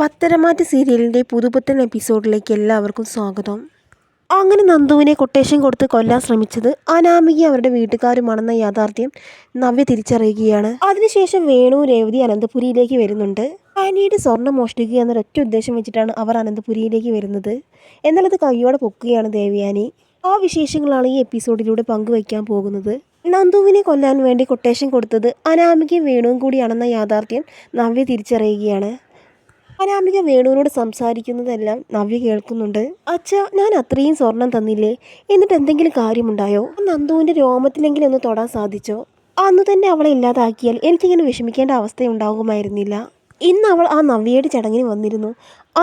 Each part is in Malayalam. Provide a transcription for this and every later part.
പത്തരമാറ്റ് സീരിയലിൻ്റെ പുതുപുത്തൻ എപ്പിസോഡിലേക്ക് എല്ലാവർക്കും സ്വാഗതം. അങ്ങനെ നന്ദുവിനെ കൊട്ടേഷൻ കൊടുത്ത് കൊല്ലാൻ ശ്രമിച്ചത് അനാമിക അവരുടെ വീട്ടുകാരുമാണെന്ന യാഥാർത്ഥ്യം നവ്യ തിരിച്ചറിയുകയാണ്. അതിനുശേഷം വേണു രേവതി അനന്തപുരിയിലേക്ക് വരുന്നുണ്ട്. പിന്നീട് സ്വർണ്ണം മോഷ്ടിക്കുക എന്നൊരൊറ്റ ഉദ്ദേശം വെച്ചിട്ടാണ് അവർ അനന്തപുരിയിലേക്ക് വരുന്നത്. എന്നാൽ അത് കയ്യോടെ പൊക്കുകയാണ് ദേവയാനി. ആ വിശേഷങ്ങളാണ് ഈ എപ്പിസോഡിലൂടെ പങ്കുവയ്ക്കാൻ പോകുന്നത്. നന്ദുവിനെ കൊല്ലാൻ വേണ്ടി കൊട്ടേഷൻ കൊടുത്തത് അനാമികയും വേണുവും കൂടിയാണെന്ന യാഥാർത്ഥ്യം നവ്യ തിരിച്ചറിയുകയാണ്. അനാമിക വേണുവിനോട് സംസാരിക്കുന്നതെല്ലാം നവ്യ കേൾക്കുന്നുണ്ട്. അച്ഛാ, ഞാൻ അത്രയും സ്വർണം തന്നില്ലേ, എന്നിട്ട് എന്തെങ്കിലും കാര്യമുണ്ടായോ? നന്ദുവിൻ്റെ രോമത്തിലെങ്കിലും ഒന്ന് തൊടാൻ സാധിച്ചോ? അന്ന് തന്നെ അവളെ ഇല്ലാതാക്കിയാൽ എനിക്കിങ്ങനെ വിഷമിക്കേണ്ട അവസ്ഥയുണ്ടാകുമായിരുന്നില്ല. ഇന്ന് അവൾ ആ നവ്യയുടെ ചടങ്ങിന് വന്നിരുന്നു.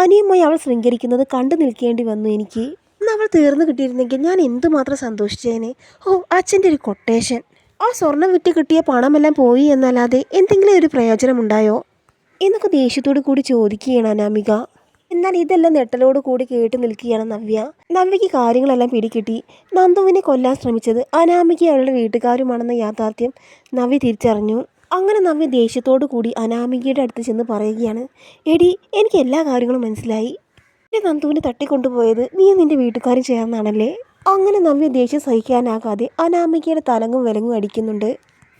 അനിയുമായി അവൾ ശൃംഗരിക്കുന്നത് കണ്ടു നിൽക്കേണ്ടി വന്നു എനിക്ക്. ഇന്ന് അവൾ തീർന്നു കിട്ടിയിരുന്നെങ്കിൽ ഞാൻ എന്തുമാത്രം സന്തോഷിച്ചേനെ. അച്ഛൻ്റെ ഒരു കൊട്ടേഷൻ. ആ സ്വർണം വിറ്റ് കിട്ടിയ പണമെല്ലാം പോയി എന്നല്ലാതെ എന്തെങ്കിലും ഒരു പ്രയോജനമുണ്ടായോ എന്നൊക്കെ ദേഷ്യത്തോടു കൂടി ചോദിക്കുകയാണ് അനാമിക. എന്നാൽ ഇതെല്ലാം നെട്ടലോട് കൂടി കേട്ട് നിൽക്കുകയാണ് നവ്യ. നവ്യയ്ക്ക് കാര്യങ്ങളെല്ലാം പിടികിട്ടി. നന്ദുവിനെ കൊല്ലാൻ ശ്രമിച്ചത് അനാമിക അവളുടെ വീട്ടുകാരുമാണെന്ന യാഥാർത്ഥ്യം നവ്യ തിരിച്ചറിഞ്ഞു. അങ്ങനെ നവ്യ ദേഷ്യത്തോടു കൂടി അനാമികയുടെ അടുത്ത് ചെന്ന് പറയുകയാണ്, എടി, എനിക്ക് എല്ലാ കാര്യങ്ങളും മനസ്സിലായി. എൻ്റെ നന്ദുവിനെ തട്ടിക്കൊണ്ടുപോയത് നീ നിൻ്റെ വീട്ടുകാരും ചേർന്നാണല്ലേ? അങ്ങനെ നവ്യ ദേഷ്യം സഹിക്കാനാകാതെ അനാമികയുടെ തലങ്ങും വിലങ്ങും അടിക്കുന്നുണ്ട്.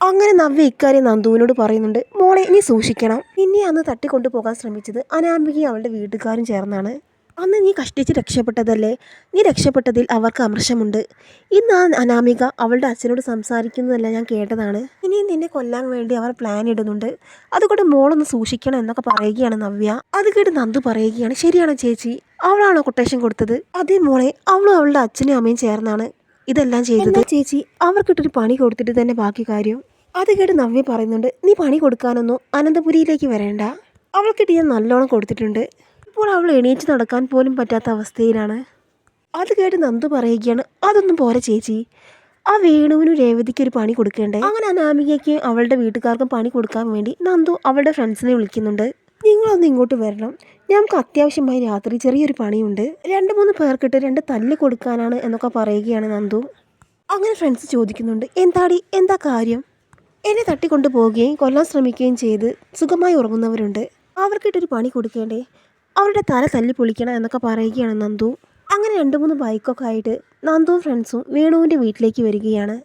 അങ്ങനെ നവ്യ ഇക്കാര്യം നന്ദുവിനോട് പറയുന്നുണ്ട്. മോളെ, നീ സൂക്ഷിക്കണം. നിന്നെ അന്ന് തട്ടിക്കൊണ്ടുപോകാൻ ശ്രമിച്ചത് അനാമികയും അവളുടെ വീട്ടുകാരും ചേർന്നാണ്. അന്ന് നീ കഷ്ടിച്ച് രക്ഷപ്പെട്ടതല്ലേ? നീ രക്ഷപ്പെട്ടതിൽ അവർക്ക് അമർഷമുണ്ട്. ഇന്ന് ആ അനാമിക അവളുടെ അച്ഛനോട് സംസാരിക്കുന്നതെല്ലാം ഞാൻ കേട്ടതാണ്. ഇനിയും നിന്നെ കൊല്ലാൻ വേണ്ടി അവർ പ്ലാൻ ഇടുന്നുണ്ട്. അതുകൊണ്ട് മോളൊന്ന് സൂക്ഷിക്കണം എന്നൊക്കെ പറയുകയാണ് നവ്യ. അത് കേട്ട് നന്ദു പറയുകയാണ്, ശരിയാണോ ചേച്ചി? അവളാണോ കൊട്ടേഷൻ കൊടുത്തത്? അതേ മോളെ, അവളും അവളുടെ അച്ഛനും അമ്മയും ചേർന്നാണ് ഇതെല്ലാം ചെയ്തത്. ചേച്ചി, അവർക്കിട്ടൊരു പണി കൊടുത്തിട്ട് തന്നെ ബാക്കി കാര്യം. അത് കേട്ട് നവ്യ പറയുന്നുണ്ട്, നീ പണി കൊടുക്കാനൊന്നും അനന്തപുരിയിലേക്ക് വരേണ്ട. അവൾക്കിട്ട് ഞാൻ നല്ലോണം കൊടുത്തിട്ടുണ്ട്. ഇപ്പോൾ അവൾ എണീച്ച് നടക്കാൻ പോലും പറ്റാത്ത അവസ്ഥയിലാണ്. അത് കേട്ട് നന്ദു പറയുകയാണ്, അതൊന്നും പോരെ ചേച്ചി, ആ വേണുവിനും രേവതിക്ക് ഒരു പണി കൊടുക്കേണ്ടേ? അങ്ങനെ അനാമികയ്ക്ക് അവളുടെ വീട്ടുകാർക്കും പണി കൊടുക്കാൻ വേണ്ടി നന്ദു അവളുടെ ഫ്രണ്ട്സിനെ വിളിക്കുന്നുണ്ട്. നിങ്ങളൊന്ന് ഇങ്ങോട്ട് വരണം, ഞങ്ങൾക്ക് അത്യാവശ്യമായി രാത്രി ചെറിയൊരു പണിയുണ്ട്. 2-3 പേർക്കിട്ട് 2 തല്ല് കൊടുക്കാനാണ് എന്നൊക്കെ പറയുകയാണ് നന്ദു. അങ്ങനെ ഫ്രണ്ട്സ് ചോദിക്കുന്നുണ്ട്, എന്താടി, എന്താ കാര്യം? എന്നെ തട്ടിക്കൊണ്ടു പോവുകയും കൊല്ലാൻ ശ്രമിക്കുകയും ചെയ്ത് സുഖമായി ഉറങ്ങുന്നവരുണ്ട്. അവർക്കിട്ടൊരു പണി കൊടുക്കേണ്ടേ? അവരുടെ തല തല്ലി പൊളിക്കണം എന്നൊക്കെ പറയുകയാണ് നന്ദു. അങ്ങനെ 2-3 ബൈക്കൊക്കെ ആയിട്ട് നന്ദുവും ഫ്രണ്ട്സും വേണുവിൻ്റെ വീട്ടിലേക്ക് വരികയാണ്.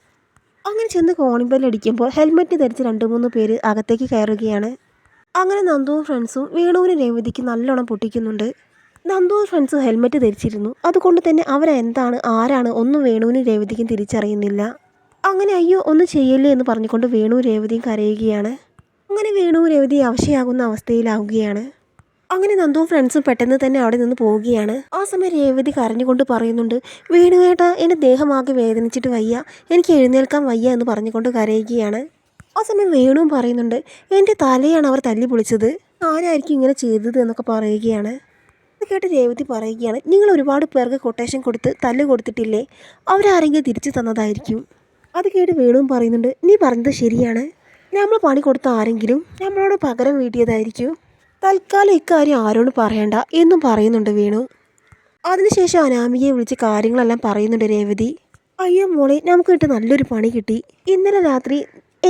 അങ്ങനെ ചെന്ന് കോളിംഗ് ബെൽ അടിക്കുമ്പോൾ ഹെൽമെറ്റ് ധരിച്ച് 2-3 പേര് അകത്തേക്ക് കയറുകയാണ്. അങ്ങനെ നന്ദുവും ഫ്രണ്ട്സും വേണുവിന് രേവതിക്ക് നല്ലോണം പൊട്ടിക്കുന്നുണ്ട്. നന്ദുവും ഫ്രണ്ട്സും ഹെൽമെറ്റ് ധരിച്ചിരുന്നു. അതുകൊണ്ട് തന്നെ അവരെന്താണ് ആരാണ് ഒന്നും വേണുവിനും രേവതിക്കും തിരിച്ചറിയുന്നില്ല. അങ്ങനെ അയ്യോ ഒന്നും ചെയ്യല്ലേ എന്ന് പറഞ്ഞുകൊണ്ട് വേണുവും രേവതിയും കരയുകയാണ്. അങ്ങനെ വേണുവും രേവതി അവശയാകുന്ന അവസ്ഥയിലാവുകയാണ്. അങ്ങനെ നന്ദുവും ഫ്രണ്ട്സും പെട്ടെന്ന് തന്നെ അവിടെ നിന്ന് പോവുകയാണ്. ആ സമയം രേവതി കരഞ്ഞുകൊണ്ട് പറയുന്നുണ്ട്, വേണുവേട്ടാ, എൻ്റെ ദേഹമാകെ വേദനിച്ചിട്ട് വയ്യ, എനിക്ക് എഴുന്നേൽക്കാൻ വയ്യ എന്ന് പറഞ്ഞുകൊണ്ട് കരയുകയാണ്. ആ സമയം വേണുവും പറയുന്നുണ്ട്, എൻ്റെ തലയാണ് അവർ തല്ലി പൊളിച്ചത്, ആരായിരിക്കും ഇങ്ങനെ ചെയ്തത് എന്നൊക്കെ പറയുകയാണ്. അത് കേട്ട് രേവതി പറയുകയാണ്, നിങ്ങൾ ഒരുപാട് പേർക്ക് കൊട്ടേഷൻ കൊടുത്ത് തല്ല് കൊടുത്തിട്ടില്ലേ? അവരാരെങ്കിലും തിരിച്ചു തന്നതായിരിക്കും. അത് കേട്ട് വേണുവും പറയുന്നുണ്ട്, നീ പറഞ്ഞത് ശരിയാണ്, നമ്മൾ പണി കൊടുത്ത ആരെങ്കിലും നമ്മളോട് പകരം വീട്ടിയതായിരിക്കും. തൽക്കാലം ഇക്കാര്യം ആരോടും പറയണ്ട എന്നും പറയുന്നുണ്ട് വേണു. അതിനുശേഷം അനാമികയെ വിളിച്ച് കാര്യങ്ങളെല്ലാം പറയുന്നുണ്ട് രേവതി. അയ്യോ മോളെ, നമുക്ക് കിട്ടി നല്ലൊരു പണി കിട്ടി. ഇന്നലെ രാത്രി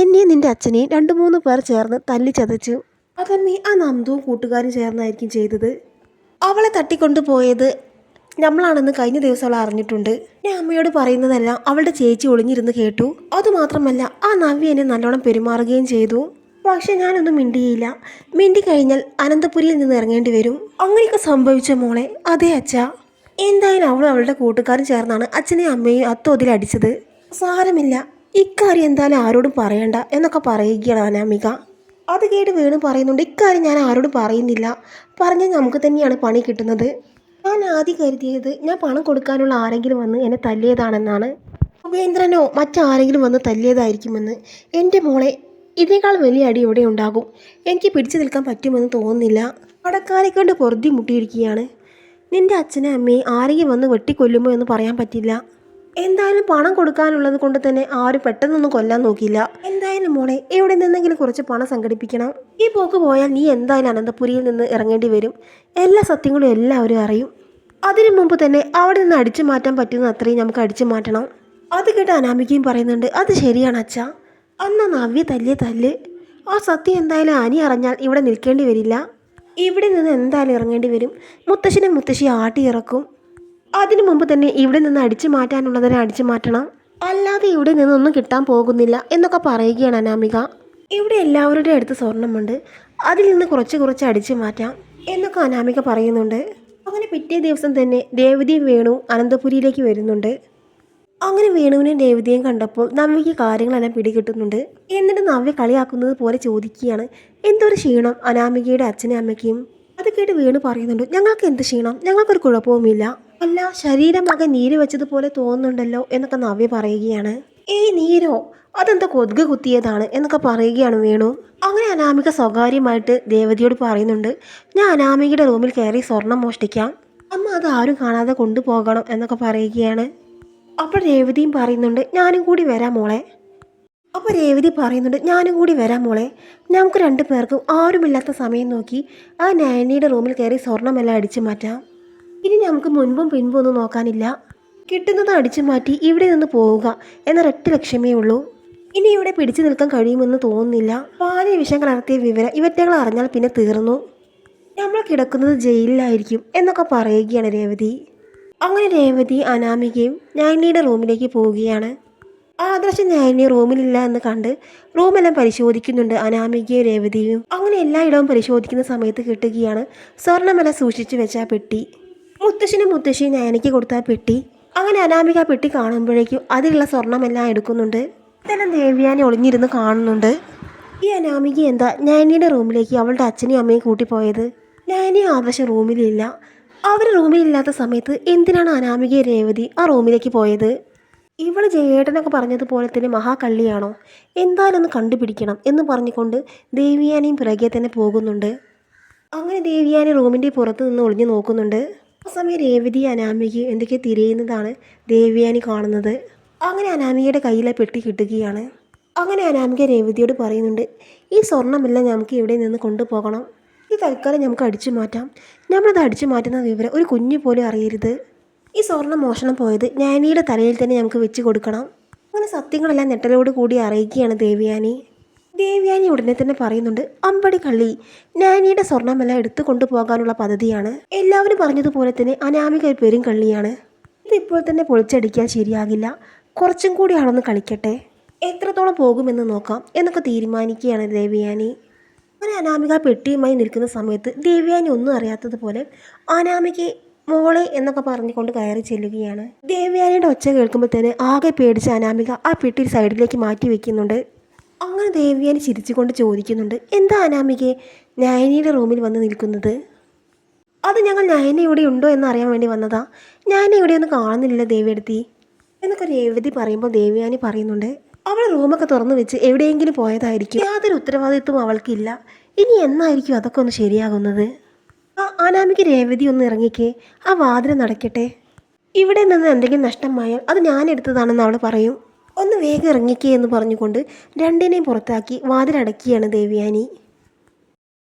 എന്നെയും നിൻ്റെ അച്ഛനെയും 2-3 പേർ ചേർന്ന് തല്ലി ചതച്ചു. അതമ്മേ, ആ നന്ദുവും കൂട്ടുകാരും ചേർന്നായിരിക്കും ചെയ്തത്. അവളെ തട്ടിക്കൊണ്ടുപോയത് നമ്മളാണെന്ന് കഴിഞ്ഞ ദിവസം അവൾ അറിഞ്ഞിട്ടുണ്ട്. ഞാൻ അമ്മയോട് പറയുന്നതെല്ലാം അവളുടെ ചേച്ചി ഒളിഞ്ഞിരുന്ന് കേട്ടു. അതുമാത്രമല്ല, ആ നവ്യ എന്നെ നല്ലോണം പെരുമാറുകയും ചെയ്തു. പക്ഷെ ഞാനൊന്നും മിണ്ടിയില്ല. മിണ്ടിക്കഴിഞ്ഞാൽ അനന്തപുരിയിൽ നിന്ന് ഇറങ്ങേണ്ടി വരും. അങ്ങനെയൊക്കെ സംഭവിച്ച മോളെ? അതെ അച്ഛാ. എന്തായാലും അവളും അവളുടെ കൂട്ടുകാരും ചേർന്നാണ് അച്ഛനെയും അമ്മയും അത്തോതിൽ അടിച്ചത്. സാരമില്ല, ഇക്കാര്യം എന്തായാലും ആരോടും പറയണ്ട എന്നൊക്കെ പറയുകയാണ് അനാമിക. അത് കേട്ട് വേണു പറയുന്നുണ്ട്, ഇക്കാര്യം ഞാൻ ആരോടും പറയുന്നില്ല, പറഞ്ഞാൽ നമുക്ക് തന്നെയാണ് പണി കിട്ടുന്നത്. ഞാൻ ആദ്യം കരുതിയത് ഞാൻ പണം കൊടുക്കാനുള്ള ആരെങ്കിലും വന്ന് എന്നെ തല്ലിയതാണെന്നാണ്. ഉപേന്ദ്രനോ മറ്റാരെങ്കിലും വന്ന് തല്ലിയതായിരിക്കുമെന്ന്. എൻ്റെ മോളെ, ഇതിനേക്കാൾ വലിയ അടി ഇവിടെ ഉണ്ടാകും. എനിക്ക് പിടിച്ചു നിൽക്കാൻ പറ്റുമെന്ന് തോന്നുന്നില്ല. കടക്കാരെ കൊണ്ട് പൊറുതി മുട്ടിയിരിക്കുകയാണ്. നിൻ്റെ അച്ഛനെ അമ്മയെ ആരെങ്കിലും വന്ന് വെട്ടിക്കൊല്ലുമോ എന്ന് പറയാൻ പറ്റില്ല. എന്തായാലും പണം കൊടുക്കാനുള്ളത് കൊണ്ട് തന്നെ ആരും പെട്ടെന്നൊന്നും കൊല്ലാൻ നോക്കില്ല. എന്തായാലും മോളെ, എവിടെ നിന്നെങ്കിലും കുറച്ച് പണം സംഘടിപ്പിക്കണം. ഈ പോക്ക് പോയാൽ നീ എന്തായാലും അനന്തപുരിയിൽ നിന്ന് ഇറങ്ങേണ്ടി വരും. എല്ലാ സത്യങ്ങളും എല്ലാവരും അറിയും. അതിനു മുമ്പ് തന്നെ അവിടെ നിന്ന് അടിച്ചു മാറ്റാൻ പറ്റുന്ന അത്രയും നമുക്ക് അടിച്ചു മാറ്റണം. അത് കേട്ട് അനാമികയും പറയുന്നുണ്ട്, അത് ശരിയാണ് അച്ഛാ. അന്ന് നവ്യ തല്ലിയ തല്ല്, ആ സത്യം എന്തായാലും അനി അറിഞ്ഞാൽ ഇവിടെ നിൽക്കേണ്ടി വരില്ല. ഇവിടെ നിന്ന് എന്തായാലും ഇറങ്ങേണ്ടി വരും. മുത്തശ്ശനെ മുത്തശ്ശി ആട്ടി ഇറക്കും. അതിനു മുമ്പ് തന്നെ ഇവിടെ നിന്ന് അടിച്ചു മാറ്റാനുള്ളതിനെ അടിച്ചു മാറ്റണം. അല്ലാതെ ഇവിടെ നിന്നൊന്നും കിട്ടാൻ പോകുന്നില്ല എന്നൊക്കെ പറയുകയാണ് അനാമിക. ഇവിടെ എല്ലാവരുടെ അടുത്ത് സ്വർണ്ണമുണ്ട്, അതിൽ നിന്ന് കുറച്ച് കുറച്ച് അടിച്ചു മാറ്റാം എന്നൊക്കെ അനാമിക പറയുന്നുണ്ട്. അങ്ങനെ പിറ്റേ ദിവസം തന്നെ രേവതിയും വേണു അനന്തപുരിയിലേക്ക് വരുന്നുണ്ട്. അങ്ങനെ വേണുവിനെയും രേവതിയെയും കണ്ടപ്പോൾ നവ്യയ്ക്ക് കാര്യങ്ങളെല്ലാം പിടികിട്ടുന്നുണ്ട്. എന്നിട്ട് നവ്യ കളിയാക്കുന്നത് പോലെ ചോദിക്കുകയാണ്, എന്തൊരു ക്ഷീണം അനാമികയുടെ അച്ഛനും അമ്മയ്ക്കും. അത് കേട്ട് വേണു പറയുന്നുണ്ട്, ഞങ്ങൾക്ക് എന്ത് ക്ഷീണം, ഞങ്ങൾക്കൊരു കുഴപ്പവുമില്ല. അല്ല, ശരീരമാകെ നീര് വെച്ചതുപോലെ തോന്നുന്നുണ്ടല്ലോ എന്നൊക്കെ നവ്യ പറയുകയാണ്. ഏയ് നീരോ, അതെന്താ കൊതുക് കുത്തിയതാണ് എന്നൊക്കെ പറയുകയാണ് വേണു. അങ്ങനെ അനാമിക സ്വകാര്യമായിട്ട് രേവതിയോട് പറയുന്നുണ്ട്, ഞാൻ അനാമികയുടെ റൂമിൽ കയറി സ്വർണം മോഷ്ടിക്കാം, അമ്മ അത് ആരും കാണാതെ കൊണ്ടുപോകണം എന്നൊക്കെ പറയുകയാണ്. അപ്പോൾ രേവതിയും പറയുന്നുണ്ട്, ഞാനും കൂടി വരാം മോളെ. അപ്പോൾ രേവതി പറയുന്നുണ്ട്, ഞാനും കൂടി വരാം മോളെ. നമുക്ക് 2 പേർക്കും ആരുമില്ലാത്ത സമയം നോക്കി ആ നയനിയുടെ റൂമിൽ കയറി സ്വർണ്ണമെല്ലാം അടിച്ചു മാറ്റാം. ഇനി നമുക്ക് മുൻപും പിൻപും ഒന്നും നോക്കാനില്ല. കിട്ടുന്നത് അടിച്ചു മാറ്റി ഇവിടെ നിന്ന് പോവുക എന്നൊരൊറ്റ ലക്ഷ്യമേ ഉള്ളൂ. ഇനി ഇവിടെ പിടിച്ചു നിൽക്കാൻ കഴിയുമെന്ന് തോന്നുന്നില്ല. പാതി വിഷം കലർത്തിയ വിവരം ഇവറ്റകൾ അറിഞ്ഞാൽ പിന്നെ തീർന്നു. നമ്മൾ കിടക്കുന്നത് ജയിലിലായിരിക്കും എന്നൊക്കെ പറയുകയാണ് രേവതി. അങ്ങനെ രേവതി അനാമികയും നയനിയുടെ റൂമിലേക്ക് പോവുകയാണ്. ആദർശം നയനി റൂമിലില്ല എന്ന് കണ്ട് റൂമെല്ലാം പരിശോധിക്കുന്നുണ്ട് അനാമികയും രേവതിയും. അങ്ങനെ എല്ലായിടവും പരിശോധിക്കുന്ന സമയത്ത് കിട്ടുകയാണ് സ്വർണ്ണമെല്ലാം സൂക്ഷിച്ചു വെച്ച ആ പെട്ടി. മുത്തശ്ശനും മുത്തശ്ശിയും നയനിക്ക് കൊടുത്ത ആ പെട്ടി. അങ്ങനെ അനാമിക ആ പെട്ടി കാണുമ്പോഴേക്കും അതിലുള്ള സ്വർണ്ണമെല്ലാം എടുക്കുന്നുണ്ട്. ഇതെല്ലാം ദേവ്യാനി ഒളിഞ്ഞിരുന്ന് കാണുന്നുണ്ട്. ഈ അനാമിക എന്താ നയനിയുടെ റൂമിലേക്ക് അവളുടെ അച്ഛനെയും അമ്മയും കൂട്ടിപ്പോയത്? നയനി ആദർശം റൂമിലില്ല. അവർ റൂമിലില്ലാത്ത സമയത്ത് എന്തിനാണ് അനാമികയും രേവതി ആ റൂമിലേക്ക് പോയത്? ഇവൾ ജയേട്ടനൊക്കെ പറഞ്ഞതുപോലെ തന്നെ മഹാകള്ളിയാണോ? എന്തായാലും ഒന്ന് കണ്ടുപിടിക്കണം എന്ന് പറഞ്ഞുകൊണ്ട് ദേവ്യാനിയും പിറകെ തന്നെ പോകുന്നുണ്ട്. അങ്ങനെ ദേവ്യാനി റൂമിൻ്റെ പുറത്ത് നിന്ന് ഒളിഞ്ഞു നോക്കുന്നുണ്ട്. ആ സമയം രേവതി അനാമികയും എന്തൊക്കെ തിരയുന്നതാണ് ദേവ്യാനി കാണുന്നത്. അങ്ങനെ അനാമികയുടെ കയ്യിലെ പെട്ടി കിട്ടുകയാണ്. അങ്ങനെ അനാമിക രേവതിയോട് പറയുന്നുണ്ട്, ഈ സ്വർണ്ണമെല്ലാം നമുക്ക് ഇവിടെ നിന്ന് കൊണ്ടുപോകണം. ഈ തൽക്കാലം നമുക്ക് അടിച്ചു മാറ്റാം. നമ്മളത് അടിച്ചു മാറ്റുന്ന വിവരം ഒരു കുഞ്ഞു പോലും അറിയരുത്. ഈ സ്വർണ്ണ മോഷണം പോയത് നയനിയുടെ തലയിൽ തന്നെ നമുക്ക് വെച്ച് കൊടുക്കണം. അങ്ങനെ സത്യങ്ങളെല്ലാം നെട്ടലോട് കൂടി അറിയിക്കുകയാണ് ദേവ്യാനി. ദേവ്യാനി ഉടനെ തന്നെ പറയുന്നുണ്ട്, അമ്പടി കള്ളി, നയനിയുടെ സ്വർണ്ണമെല്ലാം എടുത്തു കൊണ്ടുപോകാനുള്ള പദ്ധതിയാണ്. എല്ലാവരും പറഞ്ഞതുപോലെ തന്നെ അനാമിക ഒരു പെരും കള്ളിയാണ്. ഇതിപ്പോൾ തന്നെ പൊളിച്ചടിക്കാൻ ശരിയാകില്ല, കുറച്ചും കൂടി ആളൊന്ന് കളിക്കട്ടെ, എത്രത്തോളം പോകുമെന്ന് നോക്കാം എന്നൊക്കെ തീരുമാനിക്കുകയാണ് ദേവ്യാനി. അങ്ങനെ അനാമിക പെട്ടിയുമായി നിൽക്കുന്ന സമയത്ത് ദേവ്യാനി ഒന്നും അറിയാത്തതുപോലെ അനാമിക മോളെ എന്നൊക്കെ പറഞ്ഞുകൊണ്ട് കയറി ചെല്ലുകയാണ്. ദേവ്യാനിയുടെ ഒച്ച കേൾക്കുമ്പോൾ തന്നെ ആകെ പേടിച്ച അനാമിക ആ പെട്ടി സൈഡിലേക്ക് മാറ്റി വെക്കുന്നുണ്ട്. അങ്ങനെ ദേവ്യാനി ചിരിച്ചുകൊണ്ട് ചോദിക്കുന്നുണ്ട്, എന്താ അനാമികയെ നയനിയുടെ റൂമിൽ വന്ന് നിൽക്കുന്നത്? അത് ഞങ്ങൾ നയന ഇവിടെ ഉണ്ടോ എന്ന് അറിയാൻ വേണ്ടി വന്നതാ. നയന ഇവിടെയൊന്നും കാണുന്നില്ല ദേവിയെടുത്തി എന്നൊക്കെ രേവതി പറയുമ്പോൾ ദേവ്യാനി പറയുന്നുണ്ട്, അവൾ റൂമൊക്കെ തുറന്നു വെച്ച് എവിടെയെങ്കിലും പോയതായിരിക്കും. യാതൊരു ഉത്തരവാദിത്വം അവൾക്കില്ല. ഇനി എന്നായിരിക്കും അതൊക്കെ ഒന്ന് ശരിയാകുന്നത്? ആ അനാമിക രേവതി ഒന്ന് ഇറങ്ങിക്കേ, ആ വാതിൽ നടക്കട്ടെ. ഇവിടെ നിന്ന് എന്തെങ്കിലും നഷ്ടമായാൽ അത് ഞാൻ എടുത്തതാണെന്ന് അവൾ പറയും. ഒന്ന് വേഗം ഇറങ്ങിക്കേ എന്ന് പറഞ്ഞുകൊണ്ട് രണ്ടിനെയും പുറത്താക്കി വാതിലടക്കിയാണ് ദേവ്യാനി.